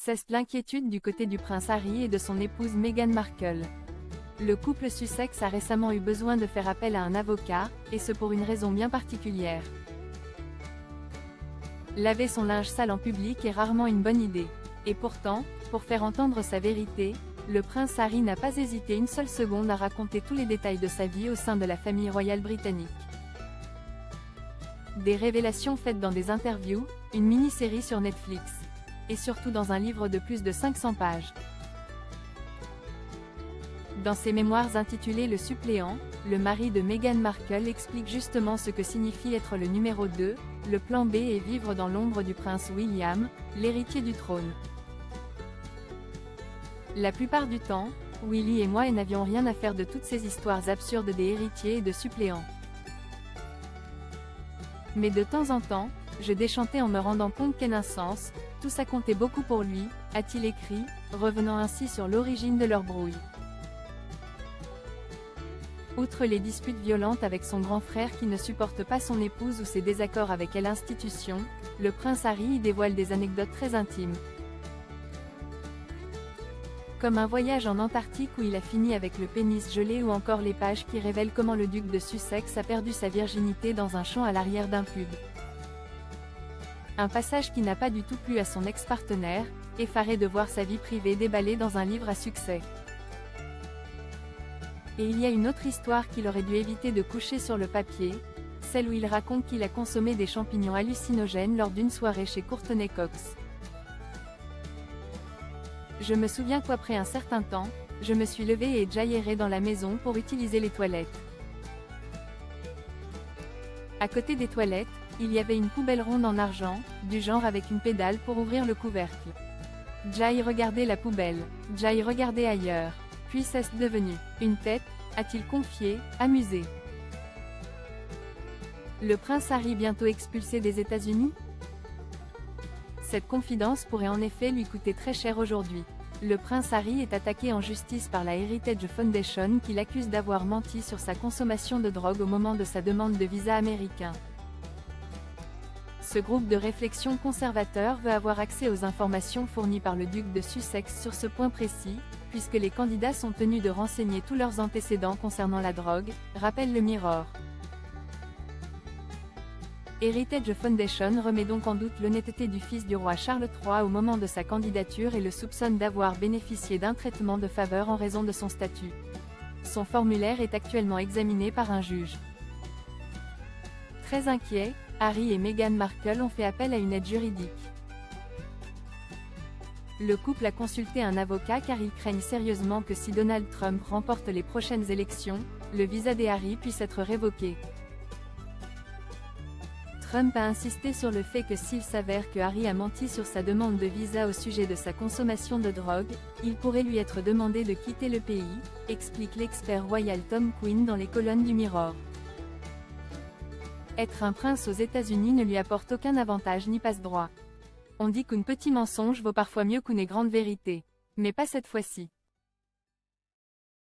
Cesse l'inquiétude du côté du prince Harry et de son épouse Meghan Markle. Le couple Sussex a récemment eu besoin de faire appel à un avocat, et ce pour une raison bien particulière. Laver son linge sale en public est rarement une bonne idée. Et pourtant, pour faire entendre sa vérité, le prince Harry n'a pas hésité une seule seconde à raconter tous les détails de sa vie au sein de la famille royale britannique. Des révélations faites dans des interviews, une mini-série sur Netflix. Et surtout dans un livre de plus de 500 pages. Dans ses mémoires intitulées Le suppléant, le mari de Meghan Markle explique justement ce que signifie être le numéro 2, le plan B et vivre dans l'ombre du prince William, l'héritier du trône. La plupart du temps, Willy et moi n'avions rien à faire de toutes ces histoires absurdes des héritiers et de suppléants. Mais de temps en temps, je déchantais en me rendant compte qu'en un sens, tout ça comptait beaucoup pour lui, a-t-il écrit, revenant ainsi sur l'origine de leur brouille. Outre les disputes violentes avec son grand frère qui ne supporte pas son épouse ou ses désaccords avec l'institution, le prince Harry y dévoile des anecdotes très intimes. Comme un voyage en Antarctique où il a fini avec le pénis gelé ou encore les pages qui révèlent comment le duc de Sussex a perdu sa virginité dans un champ à l'arrière d'un pub. Un passage qui n'a pas du tout plu à son ex-partenaire, effaré de voir sa vie privée déballée dans un livre à succès. Et il y a une autre histoire qu'il aurait dû éviter de coucher sur le papier, celle où il raconte qu'il a consommé des champignons hallucinogènes lors d'une soirée chez Courteney Cox. Je me souviens qu'après un certain temps, je me suis levée et jaillerée dans la maison pour utiliser les toilettes. À côté des toilettes, il y avait une poubelle ronde en argent, du genre avec une pédale pour ouvrir le couvercle. Jai regardait la poubelle, Jai regardait ailleurs. Puis c'est devenu une tête, a-t-il confié, amusé. Le prince Harry bientôt expulsé des États-Unis? Cette confidence pourrait en effet lui coûter très cher aujourd'hui. Le prince Harry est attaqué en justice par la Heritage Foundation qui l'accuse d'avoir menti sur sa consommation de drogue au moment de sa demande de visa américain. Ce groupe de réflexion conservateur veut avoir accès aux informations fournies par le duc de Sussex sur ce point précis, puisque les candidats sont tenus de renseigner tous leurs antécédents concernant la drogue, rappelle le Mirror. Heritage Foundation remet donc en doute l'honnêteté du fils du roi Charles III au moment de sa candidature et le soupçonne d'avoir bénéficié d'un traitement de faveur en raison de son statut. Son formulaire est actuellement examiné par un juge. Très inquiets, Harry et Meghan Markle ont fait appel à une aide juridique. Le couple a consulté un avocat car ils craignent sérieusement que si Donald Trump remporte les prochaines élections, le visa des Harry puisse être révoqué. Trump a insisté sur le fait que s'il s'avère que Harry a menti sur sa demande de visa au sujet de sa consommation de drogue, il pourrait lui être demandé de quitter le pays, explique l'expert royal Tom Quinn dans les colonnes du Mirror. Être un prince aux États-Unis ne lui apporte aucun avantage ni passe-droit. On dit qu'un petit mensonge vaut parfois mieux qu'une grande vérité. Mais pas cette fois-ci.